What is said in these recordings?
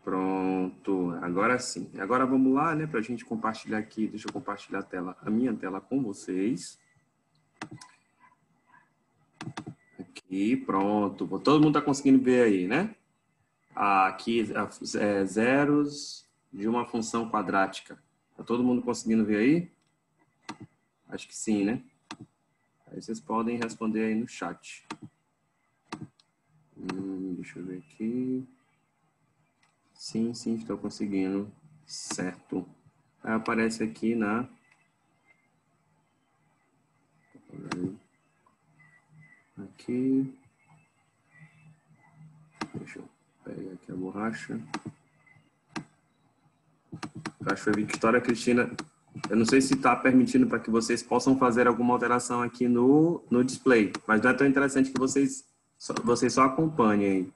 Pronto, agora sim. Agora vamos lá, né, para a gente compartilhar aqui. Deixa eu compartilhar a tela, a minha tela com vocês. Aqui, pronto. Todo mundo está conseguindo ver aí, né? Aqui, zeros de uma função quadrática. Está todo mundo conseguindo ver aí? Acho que sim, né? Aí vocês podem responder aí no chat. Deixa eu ver aqui. Sim, estou conseguindo. Certo. Aí aparece aqui na... Aqui. Deixa eu pegar aqui a borracha. Acho que foi Victoria Cristina. Eu não sei se está permitindo para que vocês possam fazer alguma alteração aqui no display. Mas não é tão interessante que vocês só acompanhem aí.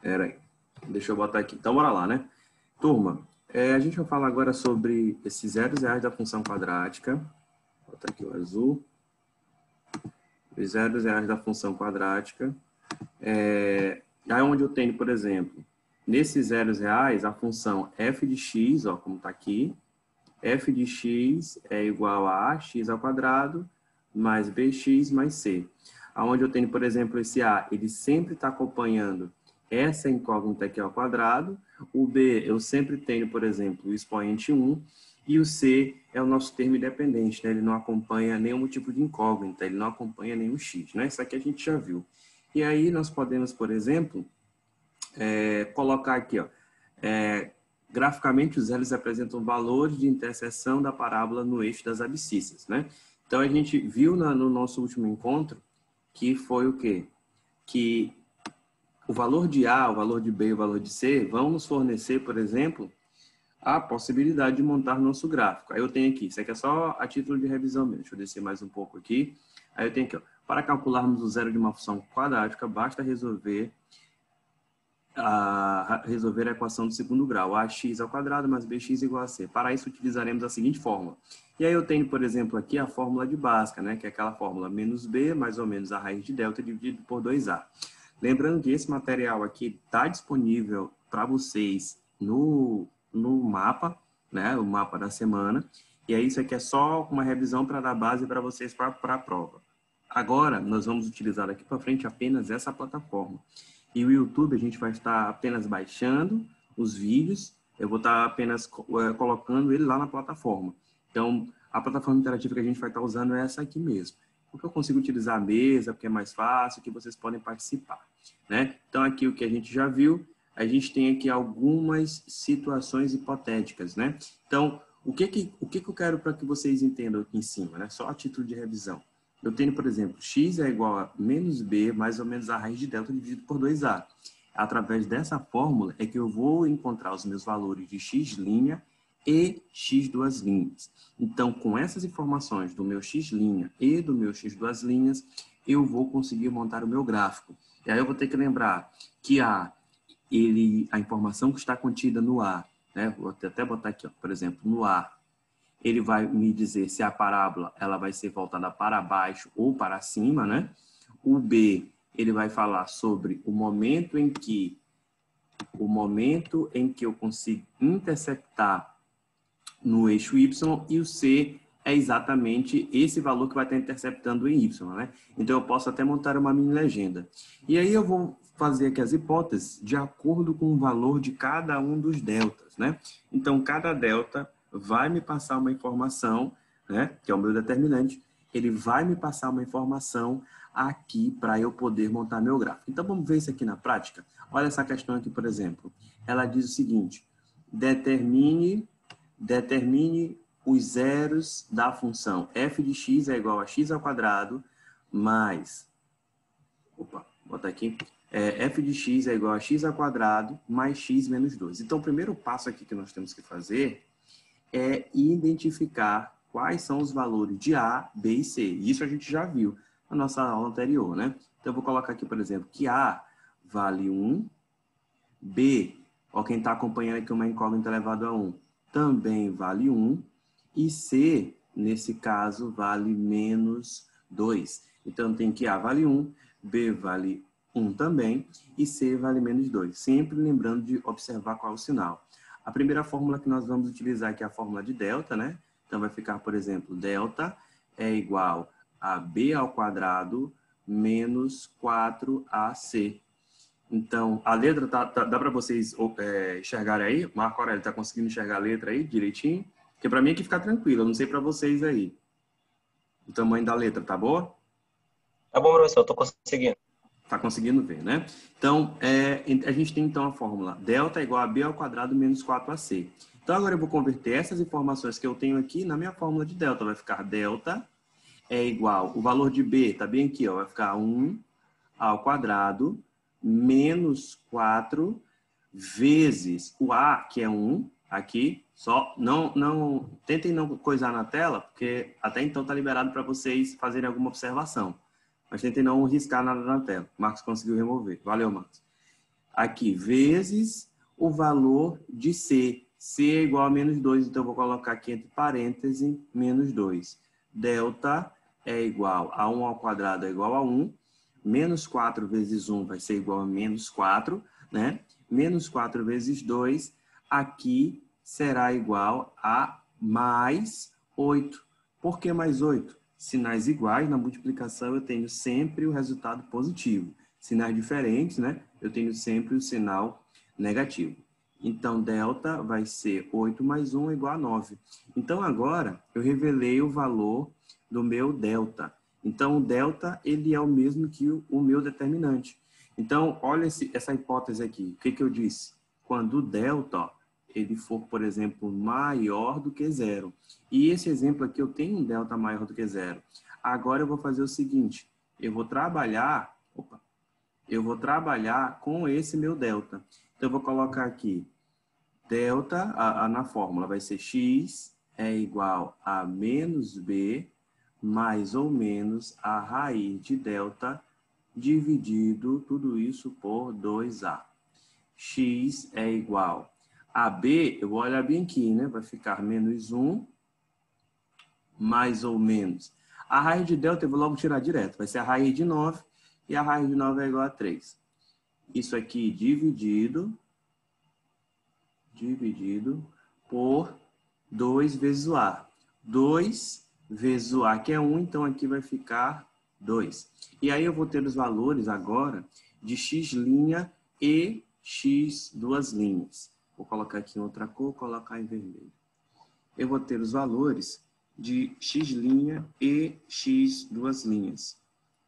Pera aí. Deixa eu botar aqui. Então, bora lá, né? Turma, a gente vai falar agora sobre esses zeros reais da função quadrática. Vou botar aqui o azul. Os zeros reais da função quadrática. Aí onde eu tenho, por exemplo, nesses zeros reais, a função f de x, ó, como está aqui, f de x é igual a x ao quadrado mais bx mais c. Aonde eu tenho, por exemplo, esse a, ele sempre está acompanhando essa incógnita aqui ao quadrado. O b, eu sempre tenho, por exemplo, o expoente 1. E o c é o nosso termo independente, né? Ele não acompanha nenhum tipo de incógnita, ele não acompanha nenhum x, né? Isso aqui a gente já viu. E aí nós podemos, por exemplo, colocar aqui, ó, graficamente os zeros representam valores de interseção da parábola no eixo das abscissas, né? Então a gente viu no nosso último encontro que foi o quê? Que o valor de A, o valor de B e o valor de C vão nos fornecer, por exemplo, a possibilidade de montar nosso gráfico. Aí eu tenho aqui, isso aqui é só a título de revisão mesmo. Deixa eu descer mais um pouco aqui. Aí eu tenho aqui, ó, para calcularmos o zero de uma função quadrática, basta resolver a equação do segundo grau, ax ao quadrado mais bx igual a c. Para isso, utilizaremos a seguinte fórmula. E aí eu tenho, por exemplo, aqui a fórmula de Bhaskara, né, que é aquela fórmula menos b mais ou menos a raiz de delta dividido por 2a. Lembrando que esse material aqui está disponível para vocês no mapa, né, o mapa da semana. E aí isso aqui é só uma revisão para dar base para vocês para a prova. Agora, nós vamos utilizar daqui para frente apenas essa plataforma. E o YouTube a gente vai estar apenas baixando os vídeos, eu vou estar apenas colocando ele lá na plataforma. Então, a plataforma interativa que a gente vai estar usando é essa aqui mesmo. Porque eu consigo utilizar a mesa, porque é mais fácil, que vocês podem participar, né? Então, aqui o que a gente já viu, a gente tem aqui algumas situações hipotéticas, né? Então, o que eu quero para que vocês entendam aqui em cima, né? Só a título de revisão. Eu tenho, por exemplo, x é igual a menos b mais ou menos a raiz de delta dividido por 2a. Através dessa fórmula é que eu vou encontrar os meus valores de x' e x duas linhas. Então, com essas informações do meu x' e do meu x duas linhas, eu vou conseguir montar o meu gráfico. E aí eu vou ter que lembrar que a informação que está contida no A, né? Vou até botar aqui, ó, por exemplo, no A, ele vai me dizer se a parábola ela vai ser voltada para baixo ou para cima, né? O B, ele vai falar sobre o momento em que eu consigo interceptar no eixo Y, e o C é exatamente esse valor que vai estar interceptando em Y, né? Então eu posso até montar uma mini legenda. E aí eu vou fazer aqui as hipóteses de acordo com o valor de cada um dos deltas, né? Então cada delta vai me passar uma informação, né, que é o meu determinante, ele vai me passar uma informação aqui para eu poder montar meu gráfico. Então vamos ver isso aqui na prática. Olha essa questão aqui, por exemplo. Ela diz o seguinte: determine os zeros da função f de x é igual a x ao quadrado mais... Opa, vou botar aqui. F de x é igual a x ao quadrado mais x menos 2. Então, o primeiro passo aqui que nós temos que fazer é identificar quais são os valores de A, B e C. Isso a gente já viu na nossa aula anterior, né? Então, eu vou colocar aqui, por exemplo, que A vale 1, B, ó, quem está acompanhando aqui uma incógnita elevado a 1, também vale 1, e C, nesse caso, vale menos 2. Então, tem que A vale 1, B vale 1 também, e C vale menos 2. Sempre lembrando de observar qual é o sinal. A primeira fórmula que nós vamos utilizar aqui é a fórmula de delta, né? Então, vai ficar, por exemplo, delta é igual a B ao quadrado menos 4AC. Então, a letra, dá para vocês enxergarem aí? Marco Aurélio, está conseguindo enxergar a letra aí direitinho? Porque para mim aqui fica tranquilo, eu não sei para vocês aí. O tamanho da letra, tá boa? Tá bom, professor, eu tô conseguindo. Tá conseguindo ver, né? Então, a gente tem então a fórmula delta é igual a B ao quadrado menos 4AC. Então, agora eu vou converter essas informações que eu tenho aqui na minha fórmula de delta. Vai ficar delta é igual, o valor de B tá bem aqui, ó, vai ficar 1 ao quadrado menos 4 vezes o A, que é 1, aqui, só tentem não coisar na tela, porque até então tá liberado para vocês fazerem alguma observação. Mas tentem não riscar nada na tela. Marcos conseguiu remover. Valeu, Marcos. Aqui, vezes o valor de C. C é igual a menos 2, então eu vou colocar aqui entre parênteses, menos 2. Delta é igual a 1 ao quadrado é igual a 1. Menos 4 vezes 1 vai ser igual a menos 4, né? Menos 4 vezes 2, aqui será igual a mais 8. Por que mais 8? Sinais iguais, na multiplicação eu tenho sempre o resultado positivo. Sinais diferentes, né? Eu tenho sempre o sinal negativo. Então, delta vai ser 8 mais 1 igual a 9. Então, agora, eu revelei o valor do meu delta. Então, o delta, ele é o mesmo que o meu determinante. Então, olha essa hipótese aqui. O que eu disse? Quando o delta, ó, ele for, por exemplo, maior do que zero. E esse exemplo aqui, eu tenho um delta maior do que zero. Agora, eu vou fazer o seguinte. Eu vou trabalhar com esse meu delta. Então, eu vou colocar aqui delta, na fórmula vai ser x é igual a menos b mais ou menos a raiz de delta dividido tudo isso por 2a. X é igual a b, eu vou olhar bem aqui, né? Vai ficar menos 1 mais ou menos. A raiz de delta eu vou logo tirar direto. Vai ser a raiz de 9 e a raiz de 9 é igual a 3. Isso aqui dividido por 2 vezes o A. 2 vezes o A, que é 1, então aqui vai ficar 2. E aí eu vou ter os valores agora de x' e x duas linhas. Vou colocar aqui em outra cor, colocar em vermelho. Eu vou ter os valores de x' e x duas linhas.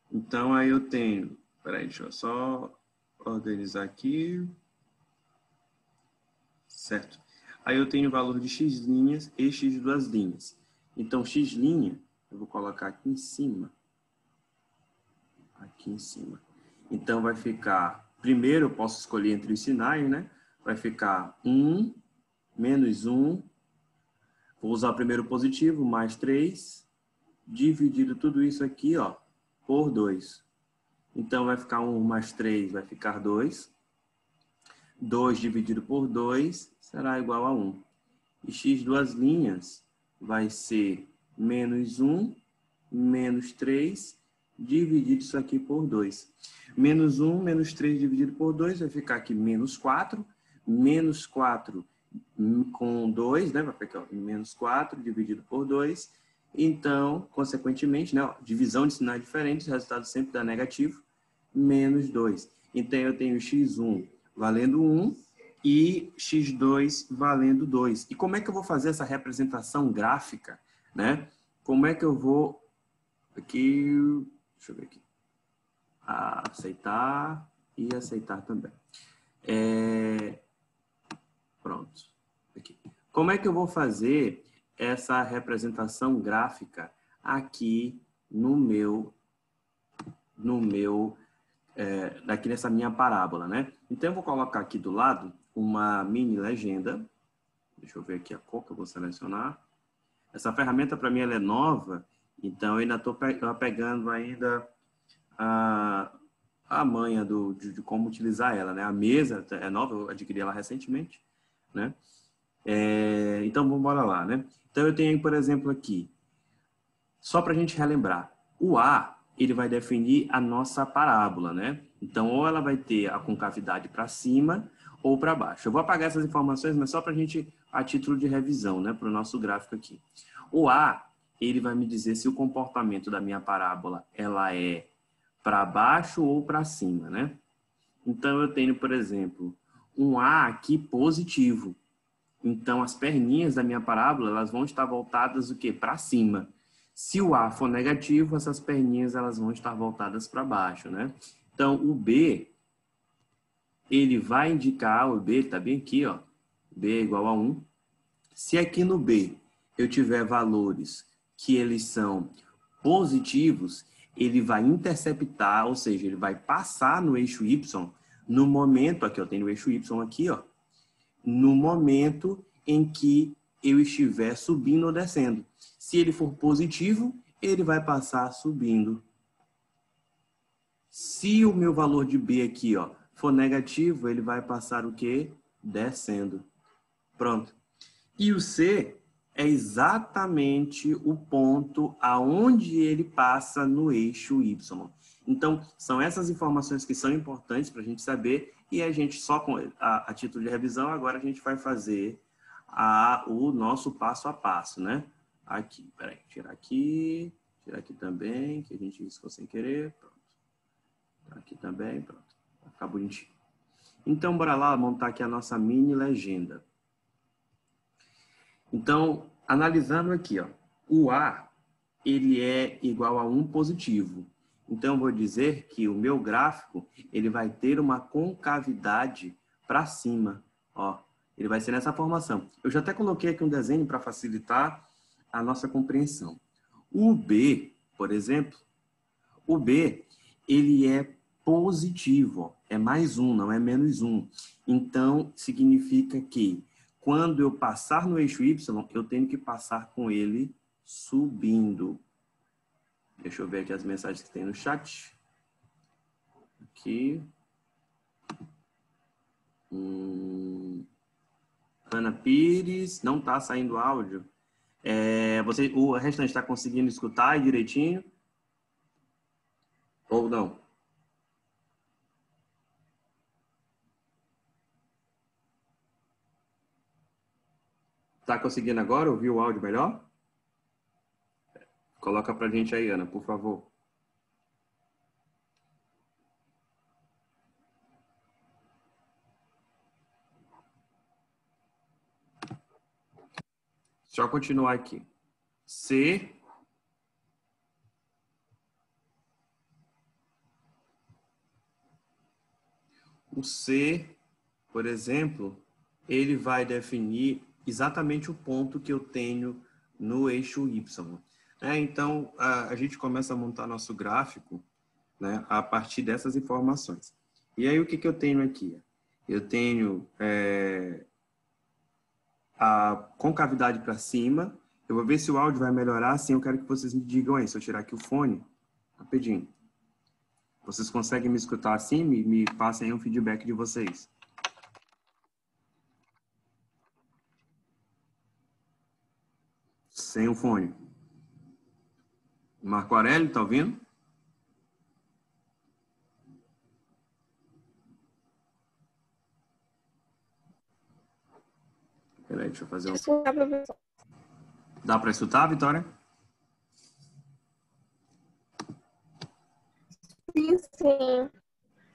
Então aí eu tenho, peraí, deixa eu só organizar aqui. Certo. Aí eu tenho o valor de x' e x duas linhas. Então, x', eu vou colocar aqui em cima. Aqui em cima. Então, vai ficar... Primeiro, eu posso escolher entre os sinais, né? Vai ficar 1, menos 1. Vou usar o primeiro positivo, mais 3. Dividido tudo isso aqui, ó, por 2. Então, vai ficar 1 mais 3, vai ficar 2. 2 dividido por 2 será igual a 1. E x duas linhas vai ser menos 1, menos 3, dividido isso aqui por 2. Menos 1, menos 3 dividido por 2 vai ficar aqui menos 4. Menos 4 com 2, né? Vai ficar ó, menos 4 dividido por 2. Então, consequentemente, né, ó, divisão de sinais diferentes, o resultado sempre dá negativo, menos 2. Então, eu tenho x1 valendo 1 e x2 valendo 2. E como é que eu vou fazer essa representação gráfica, né? Como é que eu vou... Aqui, deixa eu ver aqui. Aceitar e aceitar também. Pronto. Aqui. Como é que eu vou fazer essa representação gráfica aqui aqui nessa minha parábola, né? Então, eu vou colocar aqui do lado uma mini legenda. Deixa eu ver aqui a cor que eu vou selecionar. Essa ferramenta, para mim, ela é nova, então eu ainda estou pegando ainda a manha de como utilizar ela, né? A mesa é nova, eu adquiri ela recentemente, né? Então, vamos embora lá, né? Então, eu tenho, por exemplo, aqui, só para a gente relembrar, o A ele vai definir a nossa parábola, né? Então, ou ela vai ter a concavidade para cima ou para baixo. Eu vou apagar essas informações, mas só para a gente, a título de revisão, né? Para o nosso gráfico aqui. O A, ele vai me dizer se o comportamento da minha parábola, ela é para baixo ou para cima, né? Então, eu tenho, por exemplo, um A aqui positivo. Então, as perninhas da minha parábola, elas vão estar voltadas o quê? Para cima. Se o A for negativo, essas perninhas elas vão estar voltadas para baixo, né? Então, o B, ele vai indicar, o B está bem aqui, ó. B é igual a 1. Se aqui no B eu tiver valores que eles são positivos, ele vai interceptar, ou seja, ele vai passar no eixo Y no momento, aqui eu tenho o eixo Y aqui, ó, no momento em que eu estiver subindo ou descendo. Se ele for positivo, ele vai passar subindo. Se o meu valor de B aqui, ó, for negativo, ele vai passar o quê? Descendo. Pronto. E o C é exatamente o ponto aonde ele passa no eixo Y. Então, são essas informações que são importantes para a gente saber e a gente só com a título de revisão, agora a gente vai fazer o nosso passo a passo, né? Aqui, peraí, tirar aqui também, que a gente riscou sem querer, pronto. Aqui também, pronto. Vai ficar bonitinho. Então, bora lá montar aqui a nossa mini legenda. Então, analisando aqui, ó, o A, ele é igual a 1 positivo. Então, eu vou dizer que o meu gráfico, ele vai ter uma concavidade para cima, ó. Ele vai ser nessa formação. Eu já até coloquei aqui um desenho para facilitar a nossa compreensão. O B, por exemplo, o B, ele é positivo, ó, é mais 1, não é menos 1. Então, significa que quando eu passar no eixo Y, eu tenho que passar com ele subindo. Deixa eu ver aqui as mensagens que tem no chat. Aqui. Ana Pires, não está saindo áudio. O restante está conseguindo escutar direitinho? Ou não? Está conseguindo agora ouvir o áudio melhor? Coloca para a gente aí, Ana, por favor. Deixa eu continuar aqui. C. O C, por exemplo, ele vai definir exatamente o ponto que eu tenho no eixo Y. Então, a gente começa a montar nosso gráfico, né, a partir dessas informações. E aí, o que eu tenho aqui? Eu tenho a concavidade para cima. Eu vou ver se o áudio vai melhorar. Assim, eu quero que vocês me digam aí. Se eu tirar aqui o fone, rapidinho. Vocês conseguem me escutar assim? Me passem aí um feedback de vocês. Sem o fone. Marco Aurélio, tá ouvindo? Peraí, deixa eu fazer um... Dá para escutar, Vitória? Sim, sim.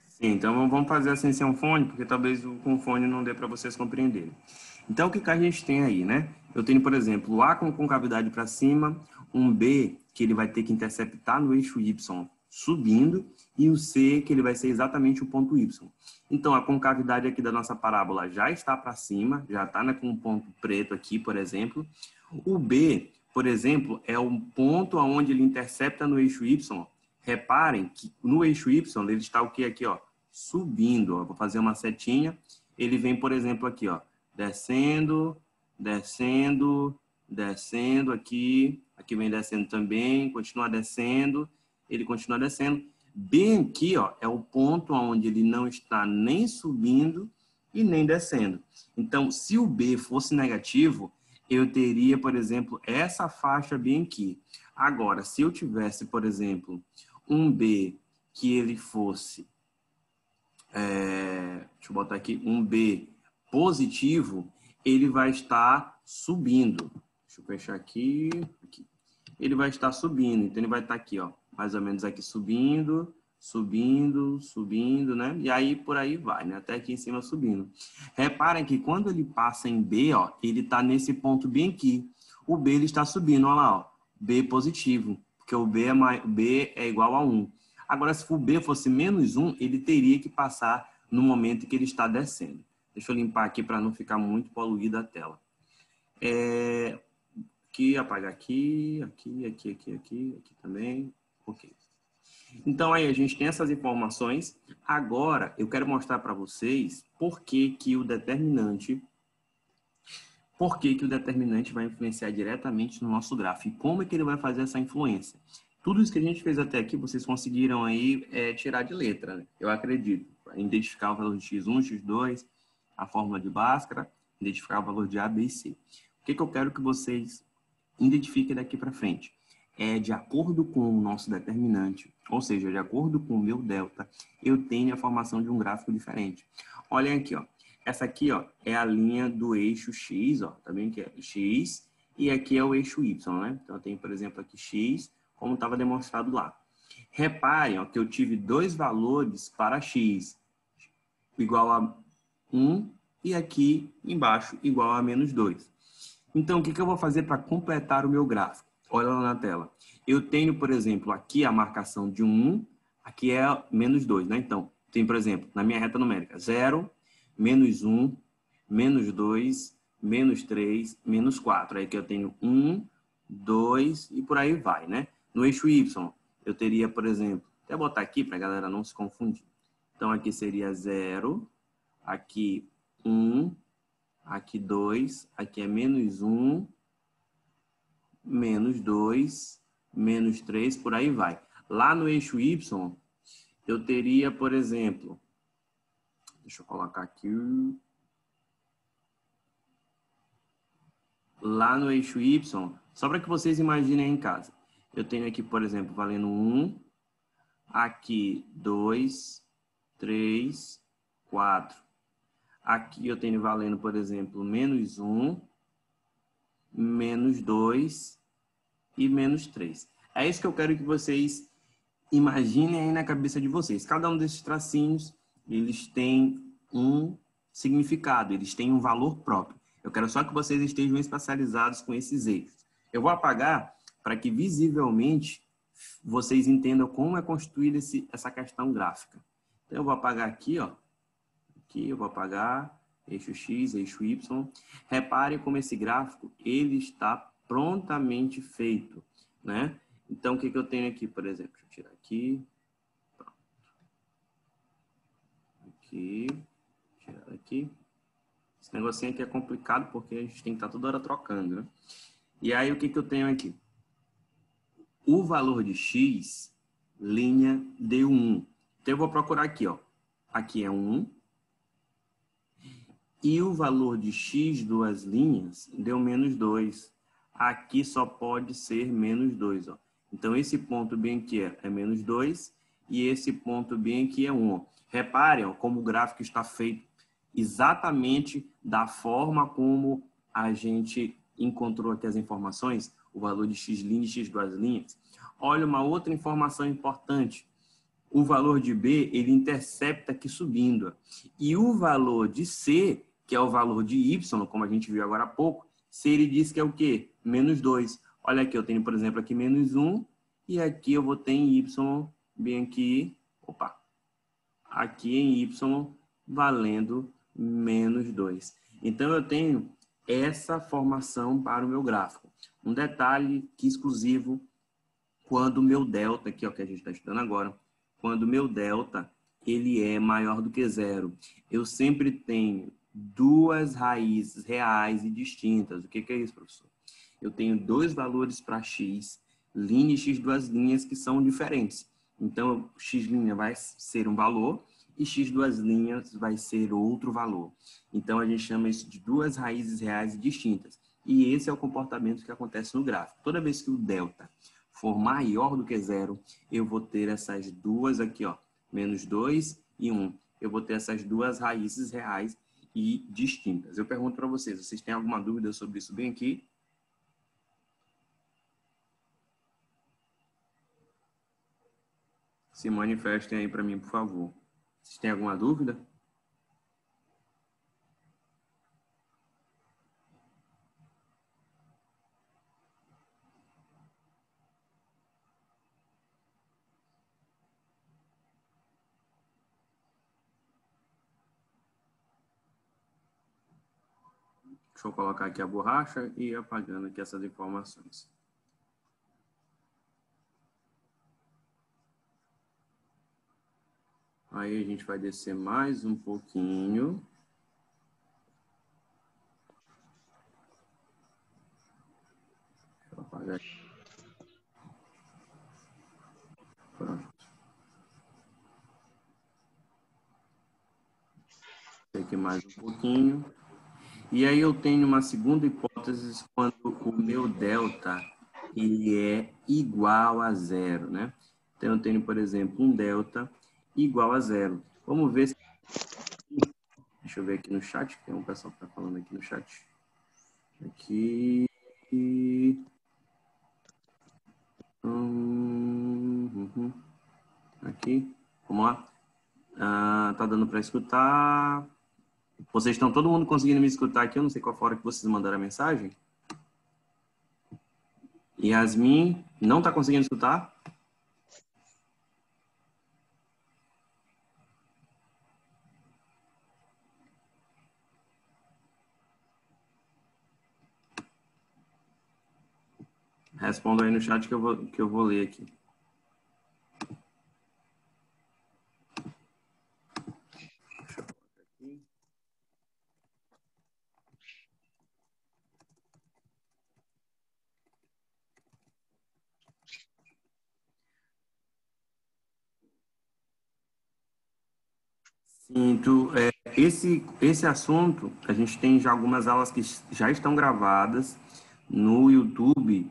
Sim, então vamos fazer assim sem um fone, porque talvez com o fone não dê para vocês compreenderem. Então, o que a gente tem aí, né? Eu tenho, por exemplo, o A com concavidade para cima, um B que ele vai ter que interceptar no eixo Y subindo, e o C que ele vai ser exatamente o ponto Y. Então, a concavidade aqui da nossa parábola já está para cima, já está, né, com um ponto preto aqui, por exemplo. O B, por exemplo, é um ponto onde ele intercepta no eixo Y. Reparem que no eixo Y ele está o que aqui, ó? Subindo. Ó. Vou fazer uma setinha. Ele vem, por exemplo, aqui, ó, descendo, descendo, descendo aqui. Aqui vem descendo também, continua descendo. Ele continua descendo. Bem aqui, ó, é o ponto onde ele não está nem subindo e nem descendo. Então, se o B fosse negativo, eu teria, por exemplo, essa faixa bem aqui. Agora, se eu tivesse, por exemplo, um B que ele fosse, deixa eu botar aqui, um B positivo, ele vai estar subindo. Deixa eu fechar aqui. Ele vai estar subindo, então ele vai estar aqui, ó, mais ou menos aqui subindo, subindo, subindo, né? E aí por aí vai, né? Até aqui em cima subindo. Reparem que quando ele passa em B, ó, ele está nesse ponto bem aqui. O B ele está subindo, olha lá, ó, B positivo, porque o B é igual a 1. Agora, se o B fosse menos 1, ele teria que passar no momento que ele está descendo. Deixa eu limpar aqui para não ficar muito poluída a tela. Aqui, apagar aqui, aqui também. Ok. Então, aí a gente tem essas informações. Agora, eu quero mostrar para vocês por que o determinante vai influenciar diretamente no nosso gráfico e como é que ele vai fazer essa influência. Tudo isso que a gente fez até aqui, vocês conseguiram aí tirar de letra, né? Eu acredito. Identificar o valor de x1, x2, a fórmula de Bhaskara, identificar o valor de A, B e C. O que eu quero que vocês identifiquem daqui para frente? De acordo com o nosso determinante, ou seja, de acordo com o meu delta, eu tenho a formação de um gráfico diferente. Olhem aqui, ó. Essa aqui, ó, é a linha do eixo X, ó, tá vendo que é X, e aqui é o eixo Y, né? Então, eu tenho, por exemplo, aqui X, como estava demonstrado lá. Reparem, ó, que eu tive dois valores para X, igual a 1, e aqui embaixo, igual a menos 2. Então, o que eu vou fazer para completar o meu gráfico? Olha lá na tela. Eu tenho, por exemplo, aqui a marcação de 1, aqui é menos 2, né? Então, tem, por exemplo, na minha reta numérica, 0, menos 1, menos 2, menos 3, menos 4. Aí aqui eu tenho 1, 2 e por aí vai, né? No eixo Y, eu teria, por exemplo, até botar aqui para a galera não se confundir. Então, aqui seria 0, aqui 1, aqui 2, aqui é menos 1, menos 2, menos 3, por aí vai. Lá no eixo Y, eu teria, por exemplo, deixa eu colocar aqui. Lá no eixo Y, só para que vocês imaginem em casa. Eu tenho aqui, por exemplo, valendo 1, aqui 2, 3, 4. Aqui eu tenho valendo, por exemplo, menos 1, menos 2 e menos 3. É isso que eu quero que vocês imaginem aí na cabeça de vocês. Cada um desses tracinhos, eles têm um significado, eles têm um valor próprio. Eu quero só que vocês estejam especializados com esses eixos. Eu vou apagar para que visivelmente vocês entendam como é construída essa questão gráfica. Então, eu vou apagar aqui, ó. Aqui eu vou apagar eixo X, eixo Y. Repare como esse gráfico, ele está prontamente feito, né? Então, o que eu tenho aqui, por exemplo? Deixa eu tirar aqui. Pronto. Aqui. Tirar aqui. Esse negocinho aqui é complicado porque a gente tem que estar toda hora trocando, né? E aí, o que eu tenho aqui? O valor de X, linha deu 1. Então, eu vou procurar aqui, ó. Aqui é 1. E o valor de X, duas linhas, deu menos 2. Aqui só pode ser menos 2, ó. Então, esse ponto bem aqui é menos 2 e esse ponto bem aqui é 1. Ó. Reparem, ó, como o gráfico está feito exatamente da forma como a gente encontrou aqui as informações, o valor de X linha e X duas linhas. Olha uma outra informação importante. O valor de B, ele intercepta aqui subindo. Ó. E o valor de C, que é o valor de Y, como a gente viu agora há pouco, C ele diz que é o quê? Menos 2. Olha aqui, eu tenho, por exemplo, aqui menos 1 e aqui eu vou ter em Y bem aqui, aqui em Y valendo menos 2. Então, eu tenho essa formação para o meu gráfico. Um detalhe que exclusivo, quando o meu delta, aqui é o que a gente está estudando agora, quando o meu delta ele é maior do que 0, eu sempre tenho duas raízes reais e distintas. O que é isso, professor? Eu tenho dois valores para x, linha e x duas linhas que são diferentes. Então, x' vai ser um valor e x duas linhas vai ser outro valor. Então, a gente chama isso de duas raízes reais e distintas. E esse é o comportamento que acontece no gráfico. Toda vez que o delta for maior do que zero, eu vou ter essas duas aqui, ó, menos 2 e 1. Eu vou ter essas duas raízes reais e distintas. Eu pergunto para vocês, vocês têm alguma dúvida sobre isso bem aqui? Se manifestem aí para mim, por favor. Vocês têm alguma dúvida? Deixa eu colocar aqui a borracha e ir apagando aqui essas informações. Aí a gente vai descer mais um pouquinho. Deixa eu apagar aqui. Pronto. Aqui mais um pouquinho. E aí eu tenho uma segunda hipótese quando o meu delta ele é igual a zero, né? Então eu tenho, por exemplo, um delta igual a zero. Vamos ver se... Deixa eu ver aqui no chat, tem um pessoal que está falando aqui no chat. Aqui... Aqui, vamos lá. Tá dando para escutar. Vocês estão todo mundo conseguindo me escutar aqui? Eu não sei qual fora que vocês mandaram a mensagem. Yasmin, não está conseguindo escutar? Responda aí no chat que eu vou ler aqui. Deixa eu colocar aqui. Sim, esse assunto, a gente tem já algumas aulas que já estão gravadas no YouTube,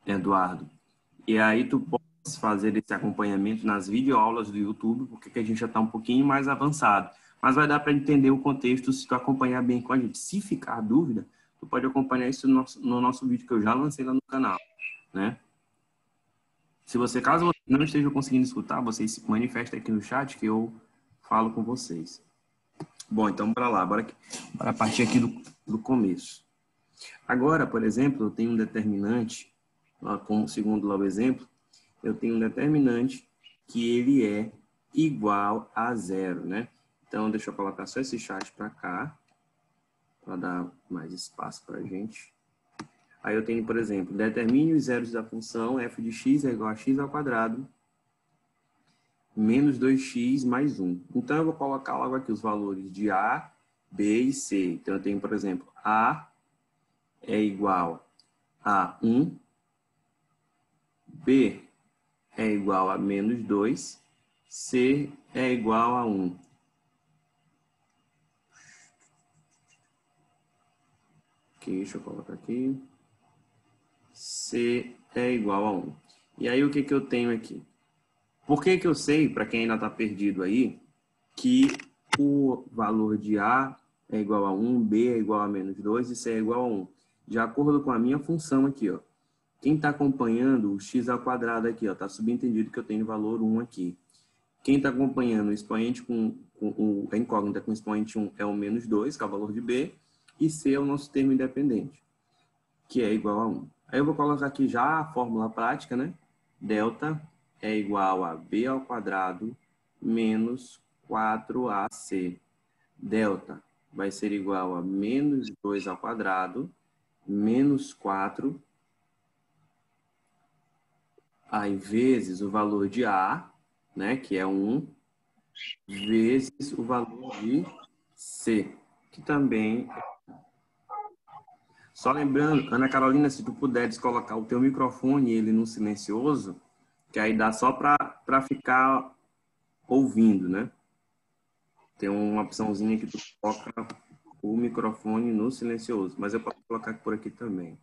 Eduardo. E aí tu pode fazer esse acompanhamento nas videoaulas do YouTube, porque a gente já está um pouquinho mais avançado. Mas vai dar para entender o contexto se tu acompanhar bem com a gente. Se ficar dúvida, tu pode acompanhar isso no nosso vídeo que eu já lancei lá no canal, né? Caso você não esteja conseguindo escutar, vocês se manifestem aqui no chat que eu falo com vocês. Bom, então bora lá, bora partir aqui do começo. Agora, por exemplo, eu tenho um determinante, segundo lá o exemplo, eu tenho um determinante que ele é igual a zero, né? Então, deixa eu colocar só esse chat para cá, para dar mais espaço para a gente. Aí eu tenho, por exemplo, determine os zeros da função f de x é igual a x ao quadrado menos 2x mais 1. Então, eu vou colocar logo aqui os valores de A, B e C. Então, eu tenho, por exemplo, A é igual a 1, B é igual a menos 2, C é igual a 1. Aqui, deixa eu colocar aqui. C é igual a 1. E aí, o que eu tenho aqui? Por que eu sei, para quem ainda está perdido aí, que o valor de A é igual a 1, B é igual a menos 2 e C é igual a 1? De acordo com a minha função aqui, ó. Quem está acompanhando o x ao quadrado aqui, ó, está subentendido que eu tenho o valor 1 aqui. Quem está acompanhando o expoente a incógnita com o expoente 1 é o menos 2, que é o valor de B, e C é o nosso termo independente, que é igual a 1. Aí eu vou colocar aqui já a fórmula prática, né? Delta é igual a B ao quadrado menos 4AC. Delta vai ser igual a menos 2 ao quadrado menos 4, aí vezes o valor de A, né, que é 1, vezes o valor de C, que também... Só lembrando, Ana Carolina, se tu puderes colocar o teu microfone ele no silencioso, que aí dá só para ficar ouvindo, né? Tem uma opçãozinha que tu coloca o microfone no silencioso, mas eu posso colocar por aqui também.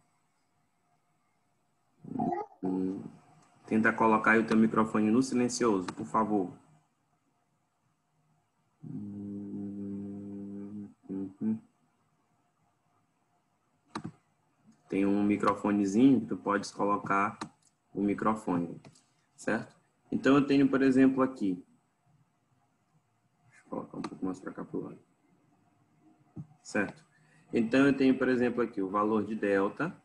Tenta colocar aí o teu microfone no silencioso, por favor. Tem um microfonezinho que tu podes colocar o microfone, certo? Então, eu tenho, por exemplo, aqui. Deixa eu colocar um pouco mais para cá para o lado. Certo? Então, eu tenho, por exemplo, aqui o valor de delta,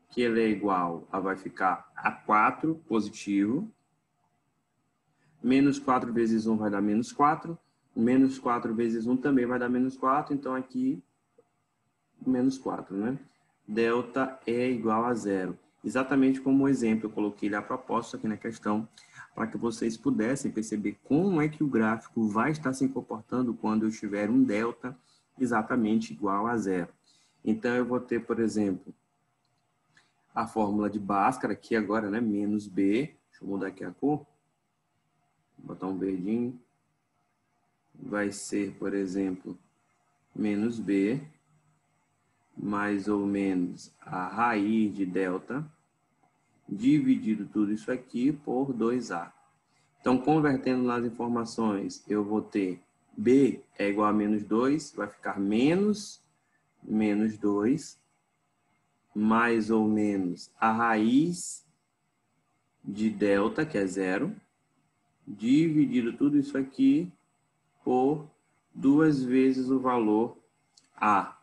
que ele é igual a, vai ficar a 4 positivo, menos 4 vezes 1 vai dar menos 4, menos 4 vezes 1 também vai dar menos 4, então aqui, menos 4, né? Delta é igual a 0. Exatamente como o exemplo, eu coloquei ele a propósito aqui na questão, para que vocês pudessem perceber como é que o gráfico vai estar se comportando quando eu tiver um delta exatamente igual a 0. Então, eu vou ter, por exemplo, a fórmula de Bhaskara, aqui agora, né? Menos B. Deixa eu mudar aqui a cor. Vou botar um verdinho. Vai ser, por exemplo, menos B, mais ou menos a raiz de delta, dividido tudo isso aqui por 2A. Então, convertendo nas informações, eu vou ter B é igual a menos 2, vai ficar menos 2, mais ou menos a raiz de delta, que é 0, dividido tudo isso aqui por 2 vezes o valor A,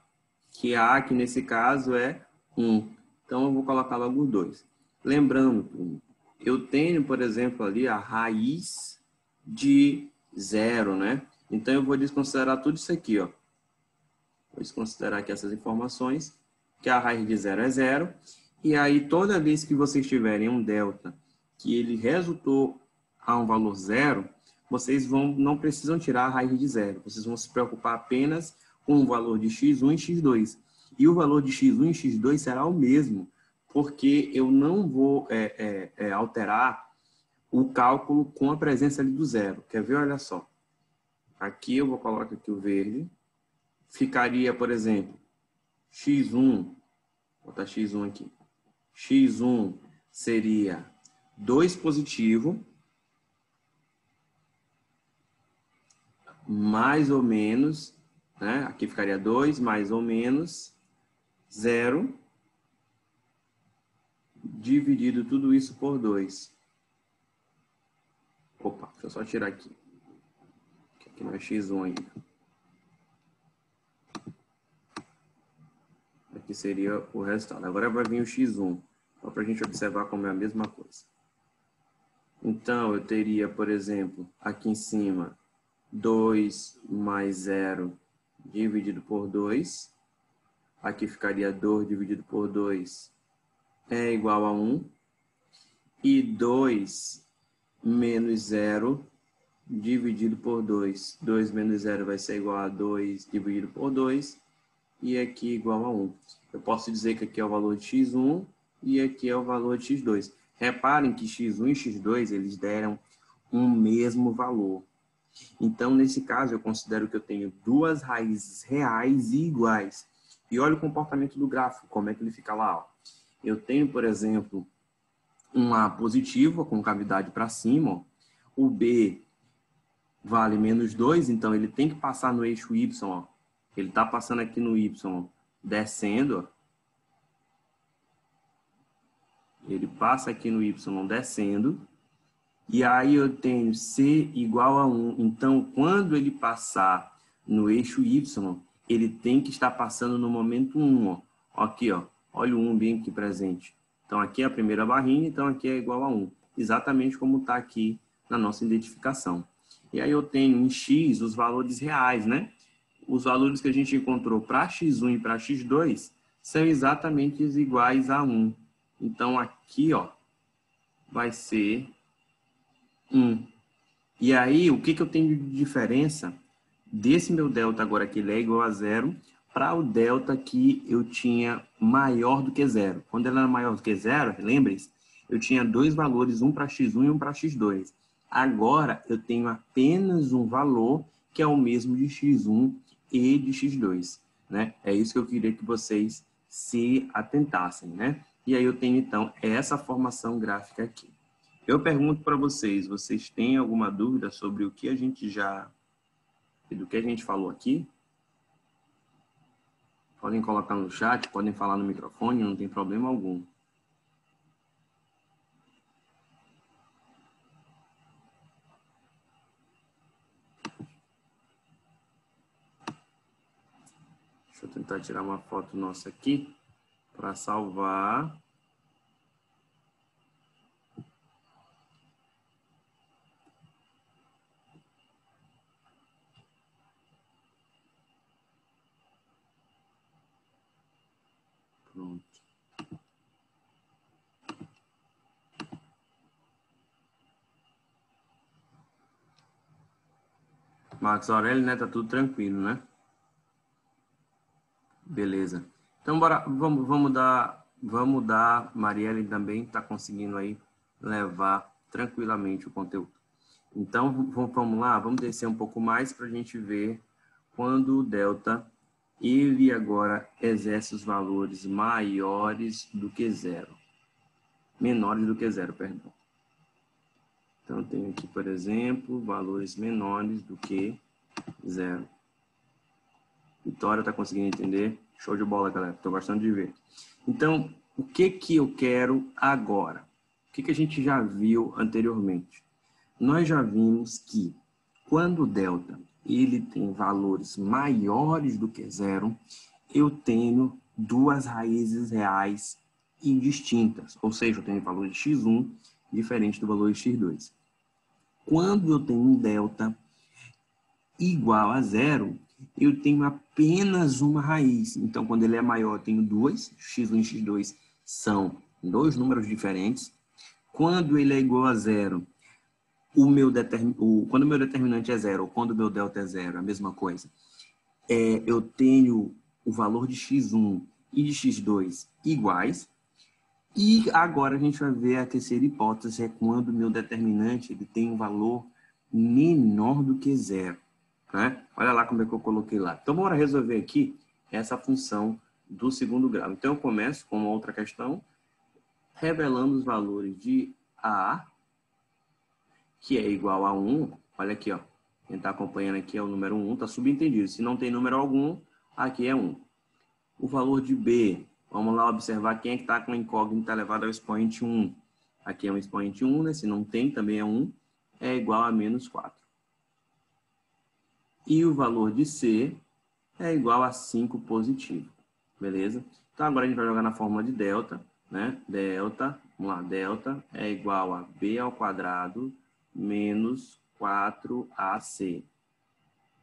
que A aqui nesse caso é 1. Então, eu vou colocar logo o 2. Lembrando, eu tenho, por exemplo, ali a raiz de 0, né? Então, eu vou desconsiderar tudo isso aqui, ó. Vou desconsiderar aqui essas informações, que a raiz de 0 é 0. E aí, toda vez que vocês tiverem um delta que ele resultou a um valor 0, vocês não precisam tirar a raiz de 0. Vocês vão se preocupar apenas com o valor de x1 e x2. E o valor de x1 e x2 será o mesmo, porque eu não vou alterar o cálculo com a presença ali do 0. Quer ver? Olha só. Aqui eu vou colocar aqui o verde. Ficaria, por exemplo, x1, vou botar x1 aqui. x1 seria 2 positivo, mais ou menos, né? Aqui ficaria 2 mais ou menos 0, dividido tudo isso por 2. Opa, deixa eu só tirar aqui. Aqui não é x1 ainda. Aqui seria o resultado. Agora vai vir o x1, só para a gente observar como é a mesma coisa. Então, eu teria, por exemplo, aqui em cima, 2 mais 0 dividido por 2. Aqui ficaria 2 dividido por 2 é igual a 1. E 2 menos 0 dividido por 2. 2 menos 0 vai ser igual a 2 dividido por 2. E aqui igual a 1. Eu posso dizer que aqui é o valor de x1 e aqui é o valor de x2. Reparem que x1 e x2 eles deram um mesmo valor. Então, nesse caso, eu considero que eu tenho duas raízes reais e iguais. E olha o comportamento do gráfico, como é que ele fica lá. Ó. Eu tenho, por exemplo, um A positivo, com cavidade para cima. Ó. O B vale menos 2, então ele tem que passar no eixo Y. Ó. Ele está passando aqui no Y, descendo. Ó. Ele passa aqui no Y descendo. E aí eu tenho C igual a 1. Então, quando ele passar no eixo Y, ele tem que estar passando no momento 1. Ó. Aqui, ó. Olha o 1 bem aqui presente. Então, aqui é a primeira barrinha, então aqui é igual a 1. Exatamente como está aqui na nossa identificação. E aí eu tenho em X os valores reais, né? Os valores que a gente encontrou para x1 e para x2 são exatamente iguais a 1. Então, aqui, ó, vai ser 1. E aí, o que eu tenho de diferença desse meu delta agora, que ele é igual a 0, para o delta que eu tinha maior do que 0. Quando ele era maior do que 0, lembrem-se, eu tinha dois valores, um para x1 e um para x2. Agora, eu tenho apenas um valor que é o mesmo de x1 e de x2. Né? É isso que eu queria que vocês se atentassem. Né? E aí eu tenho, então, essa formação gráfica aqui. Eu pergunto para vocês, vocês têm alguma dúvida sobre o que a gente do que a gente falou aqui? Podem colocar no chat, podem falar no microfone, não tem problema algum. Deixa eu tentar tirar uma foto nossa aqui para salvar. Pronto. Marcos Aurélio, né? Tá tudo tranquilo, né? Beleza. Então, bora, vamos dar. Marielle também está conseguindo aí levar tranquilamente o conteúdo. Então, vamos lá, vamos descer um pouco mais para a gente ver quando o delta, ele agora exerce os valores maiores do que zero. Menores do que zero, perdão. Então, eu tenho aqui, por exemplo, valores menores do que zero. Vitória está conseguindo entender? Show de bola, galera. Estou gostando de ver. Então, o que eu quero agora? O que a gente já viu anteriormente? Nós já vimos que quando o delta ele tem valores maiores do que zero, eu tenho duas raízes reais indistintas. Ou seja, eu tenho o valor de x1 diferente do valor de x2. Quando eu tenho um delta igual a zero, eu tenho apenas uma raiz. Então, quando ele é maior, eu tenho duas. x1 e x2 são dois números diferentes. Quando ele é igual a zero, quando o meu determinante é zero, ou quando o meu delta é zero, a mesma coisa. Eu tenho o valor de x1 e de x2 iguais. E agora a gente vai ver a terceira hipótese, é quando o meu determinante ele tem um valor menor do que zero. Né? Olha lá como é que eu coloquei lá. Então, bora resolver aqui essa função do segundo grau. Então, eu começo com uma outra questão, revelando os valores de A, que é igual a 1. Olha aqui, ó. Quem está acompanhando aqui é o número 1, está subentendido. Se não tem número algum, aqui é 1. O valor de B, vamos lá observar quem é que está com a incógnita elevada ao expoente 1. Aqui é um expoente 1, né? Se não tem, também é 1. É igual a menos 4. E o valor de C é igual a 5 positivo. Beleza? Então, agora a gente vai jogar na fórmula de delta, né? Delta, vamos lá, delta é igual a B ao quadrado menos 4AC.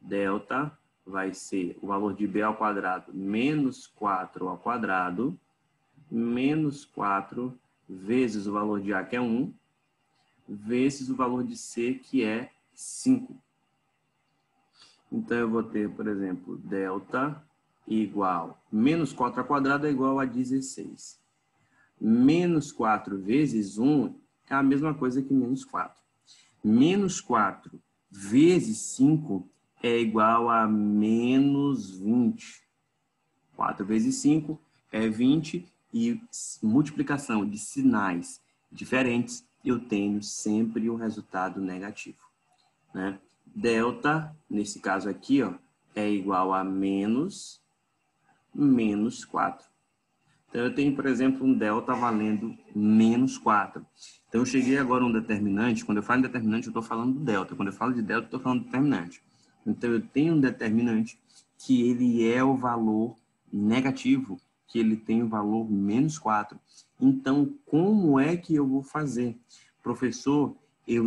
Delta vai ser o valor de B ao quadrado menos 4 ao quadrado, menos 4 vezes o valor de A, que é 1, vezes o valor de C, que é 5. Então, eu vou ter, por exemplo, delta igual menos 4 ao quadrado é igual a 16. Menos 4 vezes 1 é a mesma coisa que menos 4. Menos 4 vezes 5 é igual a menos 20. 4 vezes 5 é 20 e multiplicação de sinais diferentes, eu tenho sempre um resultado negativo, né? Delta, nesse caso aqui, ó, é igual a menos 4. Então, eu tenho, por exemplo, um delta valendo menos 4. Então, eu cheguei agora a um determinante. Quando eu falo em determinante, eu estou falando do delta. Quando eu falo de delta, eu estou falando do determinante. Então, eu tenho um determinante que ele é o valor negativo, que ele tem o valor menos 4. Então, como é que eu vou fazer? Professor, eu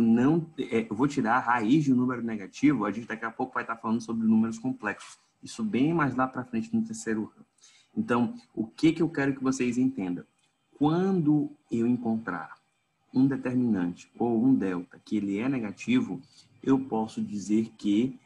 vou tirar a raiz de um número negativo. A gente daqui a pouco vai estar falando sobre números complexos. Isso bem mais lá para frente no terceiro ano. Então, o que eu quero que vocês entendam? Quando eu encontrar um determinante ou um delta que ele é negativo, eu posso dizer que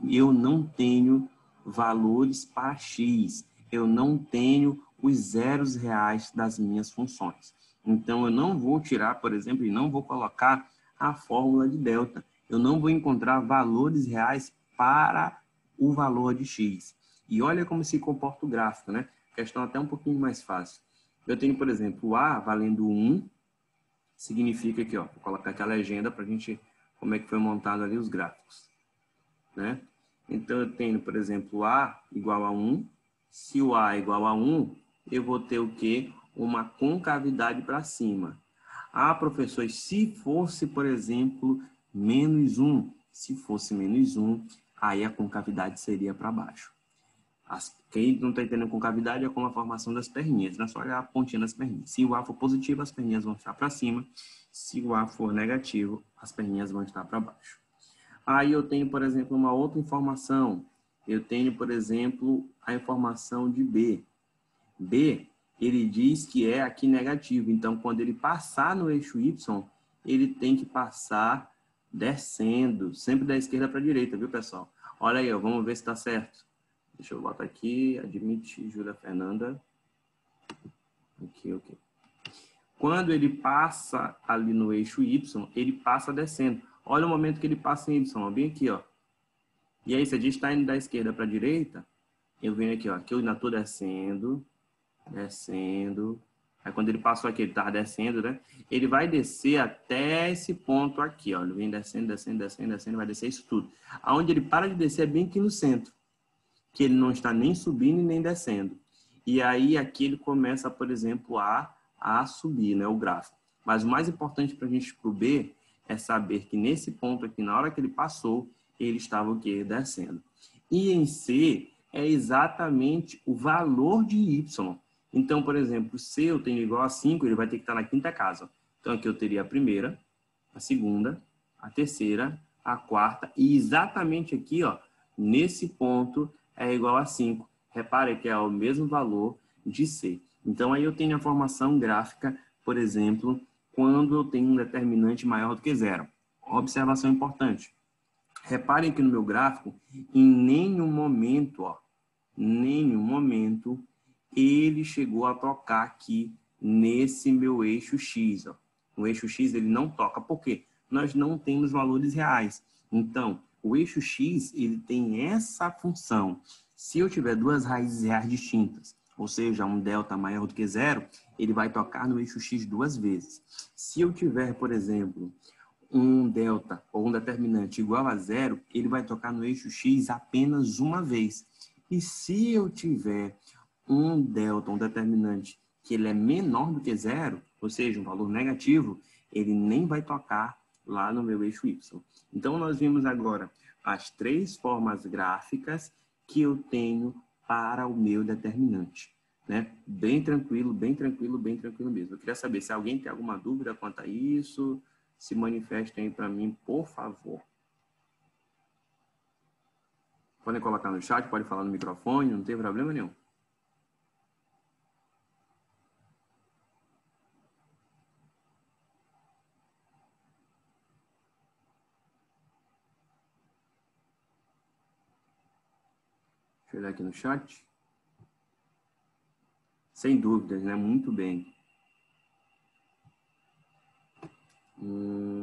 eu não tenho valores para x, eu não tenho os zeros reais das minhas funções. Então, eu não vou tirar, por exemplo, e não vou colocar a fórmula de delta. Eu não vou encontrar valores reais para o valor de x. E olha como se comporta o gráfico, né? Questão até um pouquinho mais fácil. Eu tenho, por exemplo, o A valendo 1, significa aqui, ó, vou colocar aqui a legenda para a gente, como é que foi montado ali os gráficos, né? Então, eu tenho, por exemplo, A igual a 1. Se o A é igual a 1, eu vou ter o quê? Uma concavidade para cima. Ah, professor, e se fosse, por exemplo, menos 1? Se fosse menos 1, aí a concavidade seria para baixo. Quem não está entendendo concavidade é como a formação das perninhas, não é só olhar a pontinha das perninhas. Se o A for positivo, as perninhas vão estar para cima. Se o A for negativo, as perninhas vão estar para baixo. Aí eu tenho, por exemplo, uma outra informação. Eu tenho, por exemplo, a informação de B. B, ele diz que é aqui negativo. Então, quando ele passar no eixo Y, ele tem que passar descendo, sempre da esquerda para a direita, viu, pessoal? Olha aí, ó, vamos ver se está certo. Deixa eu botar aqui, admitir, Júlia Fernanda. Aqui, ok. Quando ele passa ali no eixo Y, ele passa descendo. Olha o momento que ele passa em Y, ó, bem aqui, ó. E aí, se a gente está indo da esquerda para a direita, eu venho aqui, ó. Aqui eu ainda estou descendo, descendo. Aí quando ele passou aqui, ele estava descendo, né? Ele vai descer até esse ponto aqui, ó. Ele vem descendo, descendo, descendo, descendo, vai descer isso tudo. Aonde ele para de descer é bem aqui no centro, que ele não está nem subindo e nem descendo. E aí aqui ele começa, por exemplo, a subir, né, o gráfico. Mas o mais importante para a gente pro B é saber que nesse ponto aqui, na hora que ele passou, ele estava o quê? Descendo. E em C é exatamente o valor de Y. Então, por exemplo, se eu tenho igual a 5, ele vai ter que estar na quinta casa. Então aqui eu teria a primeira, a segunda, a terceira, a quarta e exatamente aqui, ó, nesse ponto é igual a 5. Repare que é o mesmo valor de C. Então, aí eu tenho a formação gráfica, por exemplo, quando eu tenho um determinante maior do que zero. Observação importante. Reparem que no meu gráfico, em nenhum momento, ó, nenhum momento, ele chegou a tocar aqui nesse meu eixo X. Ó. O eixo X ele não toca. Por quê? Nós não temos valores reais. Então, o eixo X ele tem essa função. Se eu tiver duas raízes reais distintas, ou seja, um delta maior do que zero, ele vai tocar no eixo X duas vezes. Se eu tiver, por exemplo, um delta ou um determinante igual a zero, ele vai tocar no eixo X apenas uma vez. E se eu tiver um delta, um determinante, que ele é menor do que zero, ou seja, um valor negativo, ele nem vai tocar lá no meu eixo Y. Então, nós vimos agora as três formas gráficas que eu tenho para o meu determinante. Né? Bem tranquilo, bem tranquilo, bem tranquilo mesmo. Eu queria saber se alguém tem alguma dúvida quanto a isso, se manifestem aí para mim, por favor. Podem colocar no chat, pode falar no microfone, não tem problema nenhum. Deixa eu olhar aqui no chat. Sem dúvidas, né? Muito bem.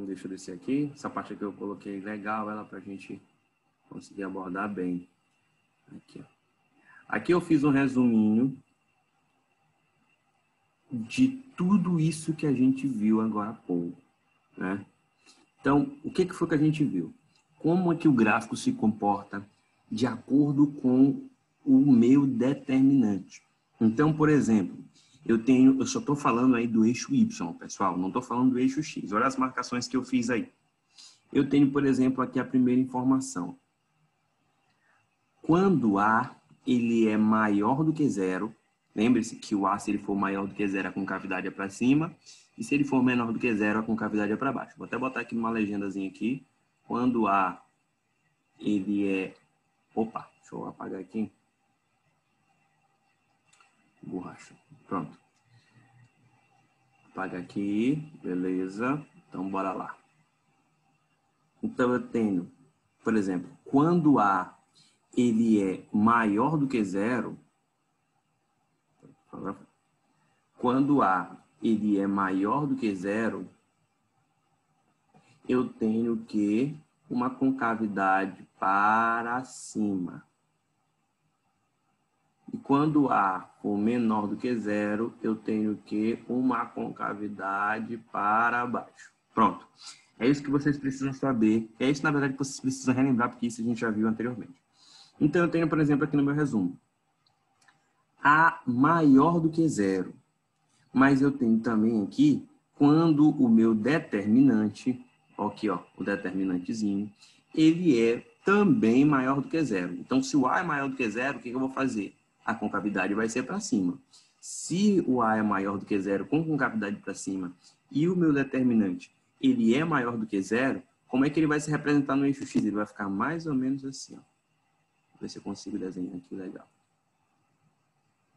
Deixa eu descer aqui. Essa parte aqui eu coloquei legal, ela para a gente conseguir abordar bem. Aqui, ó. Aqui eu fiz um resuminho de tudo isso que a gente viu agora há pouco, né? Então, o que foi que a gente viu? Como é que o gráfico se comporta de acordo com o meu determinante. Então, por exemplo, eu só estou falando aí do eixo Y, pessoal, não estou falando do eixo X. Olha as marcações que eu fiz aí. Eu tenho, por exemplo, aqui a primeira informação. Quando A ele é maior do que zero, lembre-se que o A, se ele for maior do que zero, a concavidade é para cima, e se ele for menor do que zero, a concavidade é para baixo. Vou até botar aqui numa legendazinha aqui. Quando A ele é... Opa, deixa eu apagar aqui. Borracha. Pronto. Apaga aqui. Beleza. Então, bora lá. Então, eu tenho, por exemplo, quando A ele é maior do que zero, quando A ele é maior do que zero, eu tenho que uma concavidade para cima. E quando A for menor do que zero, eu tenho que uma concavidade para baixo. Pronto. É isso que vocês precisam saber. É isso, na verdade, que vocês precisam relembrar, porque isso a gente já viu anteriormente. Então, eu tenho, por exemplo, aqui no meu resumo, A maior do que zero. Mas eu tenho também aqui, quando o meu determinante, aqui, ó, o determinantezinho, ele é também maior do que zero. Então, se o A é maior do que zero, o que eu vou fazer? A concavidade vai ser para cima. Se o A é maior do que zero com concavidade para cima e o meu determinante ele é maior do que zero, como é que ele vai se representar no eixo X? Ele vai ficar mais ou menos assim. Ó. Vou ver se eu consigo desenhar aqui legal.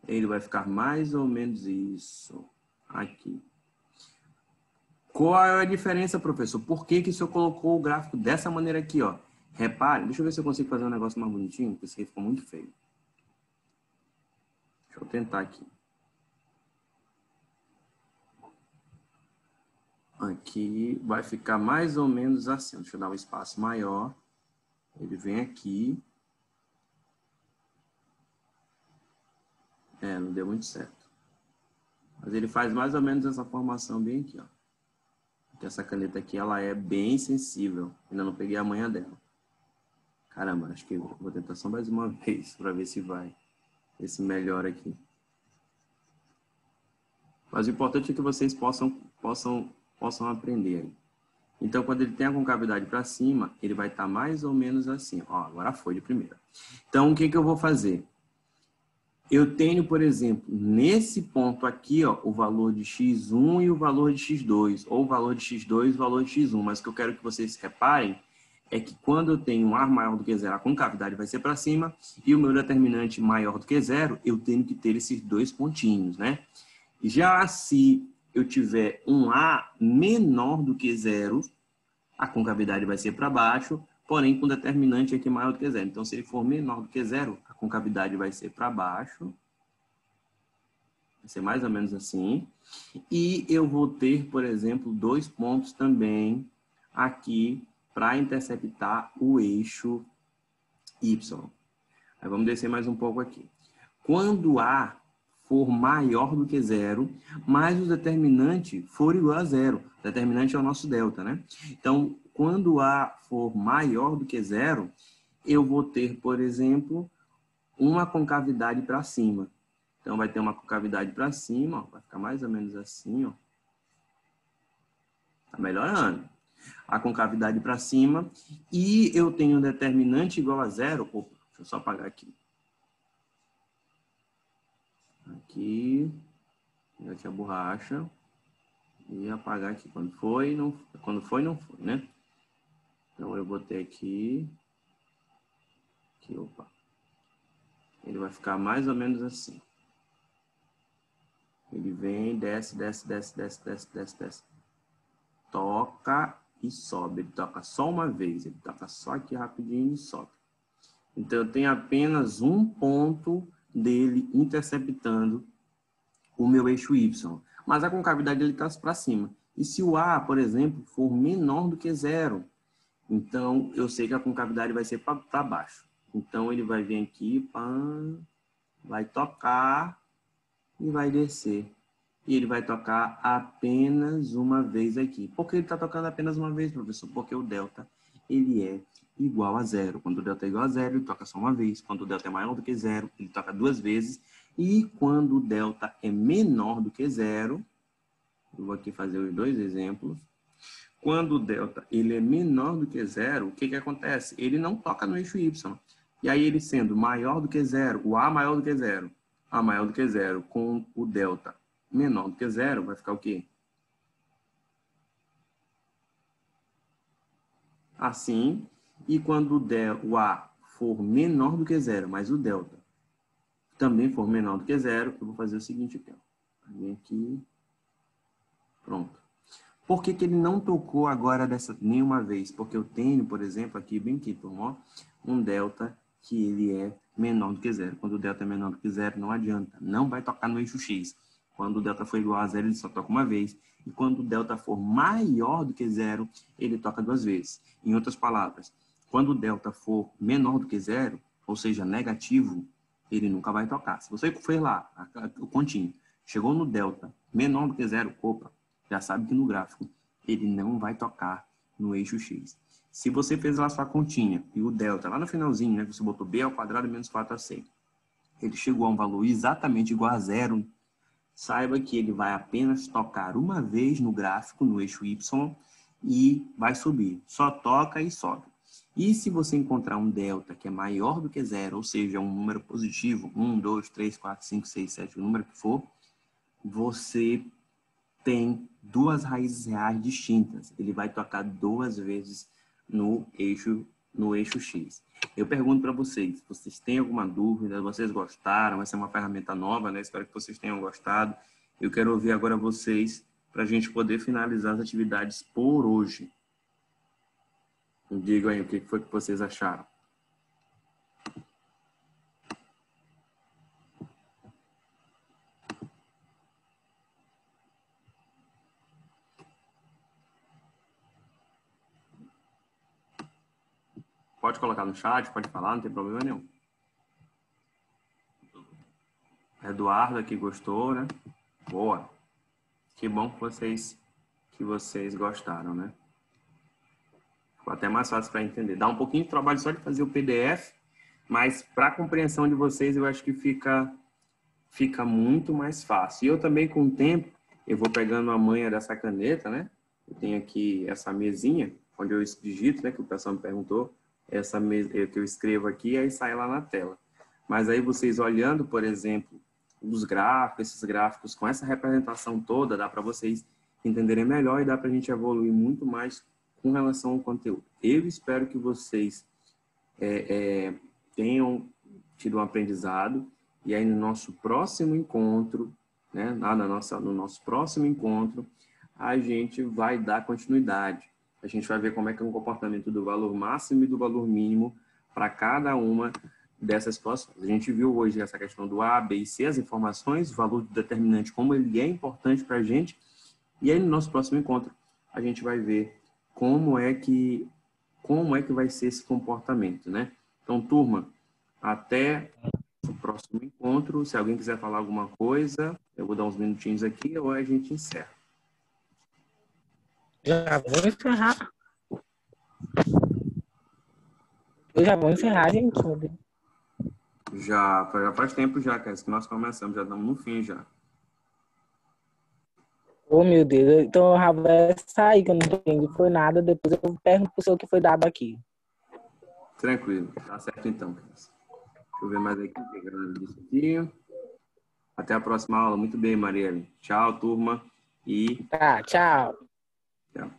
Ele vai ficar mais ou menos isso aqui. Qual é a diferença, professor? Por que que o senhor colocou o gráfico dessa maneira aqui, ó? Repare, deixa eu ver se eu consigo fazer um negócio mais bonitinho, porque esse aqui ficou muito feio. Deixa eu tentar aqui. Aqui vai ficar mais ou menos assim. Deixa eu dar um espaço maior. Ele vem aqui. Não deu muito certo. Mas ele faz mais ou menos essa formação bem aqui, ó. Porque essa caneta aqui, ela é bem sensível. Ainda não peguei a manha dela. Caramba, acho que eu vou tentar só mais uma vez para ver se vai. Ver se melhora aqui. Mas o importante é que vocês possam aprender aí. Então, quando ele tem a concavidade para cima, ele vai estar mais ou menos assim. Ó, agora foi de primeira. Então, o que eu vou fazer? Eu tenho, por exemplo, nesse ponto aqui, ó, o valor de x1 e o valor de x2, ou o valor de x2 e o valor de x1. Mas o que eu quero que vocês reparem é que quando eu tenho um A maior do que zero, a concavidade vai ser para cima, e o meu determinante maior do que zero, eu tenho que ter esses dois pontinhos, né? Já se eu tiver um A menor do que zero, a concavidade vai ser para baixo, porém com determinante aqui maior do que zero. Então, se ele for menor do que zero, a concavidade vai ser para baixo. Vai ser mais ou menos assim. E eu vou ter, por exemplo, dois pontos também aqui para interceptar o eixo Y. Aí vamos descer mais um pouco aqui. Quando A for maior do que zero, mas o determinante for igual a zero. O determinante é o nosso delta, né? Então, quando A for maior do que zero, eu vou ter, por exemplo, uma concavidade para cima. Então, vai ter uma concavidade para cima, ó, vai ficar mais ou menos assim, ó. Tá melhorando. A concavidade para cima. E eu tenho um determinante igual a zero. Opa, deixa eu só apagar aqui. Aqui. Pegar aqui a borracha. E apagar aqui. Quando foi, não foi, né? Então, eu botei aqui. Aqui, opa. Ele vai ficar mais ou menos assim. Ele vem, desce, desce, desce, desce, desce, desce, desce. Toca e sobe. Ele toca só uma vez. Ele toca só aqui rapidinho e sobe. Então, eu tenho apenas um ponto dele interceptando o meu eixo Y. Mas a concavidade ele está para cima. E se o A, por exemplo, for menor do que zero, então eu sei que a concavidade vai ser para baixo. Então, ele vai vir aqui, vai tocar e vai descer. E ele vai tocar apenas uma vez aqui. Por que ele está tocando apenas uma vez, professor? Porque o delta ele é igual a zero. Quando o delta é igual a zero, ele toca só uma vez. Quando o delta é maior do que zero, ele toca duas vezes. E quando o delta é menor do que zero, eu vou aqui fazer os dois exemplos. Quando o delta ele é menor do que zero, o que acontece? Ele não toca no eixo Y. E aí ele sendo maior do que zero, o A maior do que zero, A maior do que zero, com o delta menor do que zero, vai ficar o quê? Assim. E quando o A for menor do que zero, mas o delta também for menor do que zero, eu vou fazer o seguinte aqui. Vem aqui. Pronto. Por que ele não tocou agora nenhuma vez? Porque eu tenho, por exemplo, aqui bem aqui, turma, um delta que ele é menor do que zero. Quando o delta é menor do que zero, não adianta. Não vai tocar no eixo X. Quando o delta for igual a zero, ele só toca uma vez. E quando o delta for maior do que zero, ele toca duas vezes. Em outras palavras, quando o delta for menor do que zero, ou seja, negativo, ele nunca vai tocar. Se você fez lá o continho, chegou no delta menor do que zero, opa, já sabe que no gráfico ele não vai tocar no eixo X. Se você fez lá sua continha e o delta lá no finalzinho, né, você botou b ao quadrado menos 4ac, ele chegou a um valor exatamente igual a zero, saiba que ele vai apenas tocar uma vez no gráfico, no eixo Y, e vai subir. Só toca e sobe. E se você encontrar um delta que é maior do que zero, ou seja, um número positivo, 1, 2, 3, 4, 5, 6, 7, o número que for, você tem duas raízes reais distintas. Ele vai tocar duas vezes no eixo X. Eu pergunto para vocês, vocês têm alguma dúvida? Vocês gostaram? Essa é uma ferramenta nova, né? Espero que vocês tenham gostado. Eu quero ouvir agora vocês para a gente poder finalizar as atividades por hoje. Me digam aí o que foi que vocês acharam. Pode colocar no chat, pode falar, não tem problema nenhum. Eduardo aqui gostou, né? Boa. Que bom que vocês gostaram, né? Ficou até mais fácil para entender. Dá um pouquinho de trabalho só de fazer o PDF, mas para a compreensão de vocês eu acho que fica muito mais fácil. E eu também, com o tempo, eu vou pegando a manha dessa caneta, né? Eu tenho aqui essa mesinha, onde eu digito, né? Que o pessoal me perguntou. Essa mesa que eu escrevo aqui, aí sai lá na tela. Mas aí vocês olhando, por exemplo, os gráficos, esses gráficos com essa representação toda, dá para vocês entenderem melhor e dá para a gente evoluir muito mais com relação ao conteúdo. Eu espero que vocês tenham tido um aprendizado e aí no nosso próximo encontro, né, no nosso próximo encontro, a gente vai dar continuidade. A gente vai ver como é que é o comportamento do valor máximo e do valor mínimo para cada uma dessas situações. A gente viu hoje essa questão do A, B e C, as informações, o valor determinante, como ele é importante para a gente. E aí, no nosso próximo encontro, a gente vai ver como é que vai ser esse comportamento, né? Então, turma, até o próximo encontro. Se alguém quiser falar alguma coisa, eu vou dar uns minutinhos aqui ou a gente encerra. Já vou encerrar. Eu já vou encerrar, gente. Já faz tempo já, cara, que nós começamos, já estamos no fim já. Oh, meu Deus. Então eu já vou sair, que eu não entendi. Foi nada. Depois eu pergunto pro senhor o que foi dado aqui. Tranquilo. Tá certo então, cara. Deixa eu ver mais aqui. Isso aqui. Até a próxima aula. Muito bem, Marielle. Tchau, turma. E... Tá, tchau. Tchau.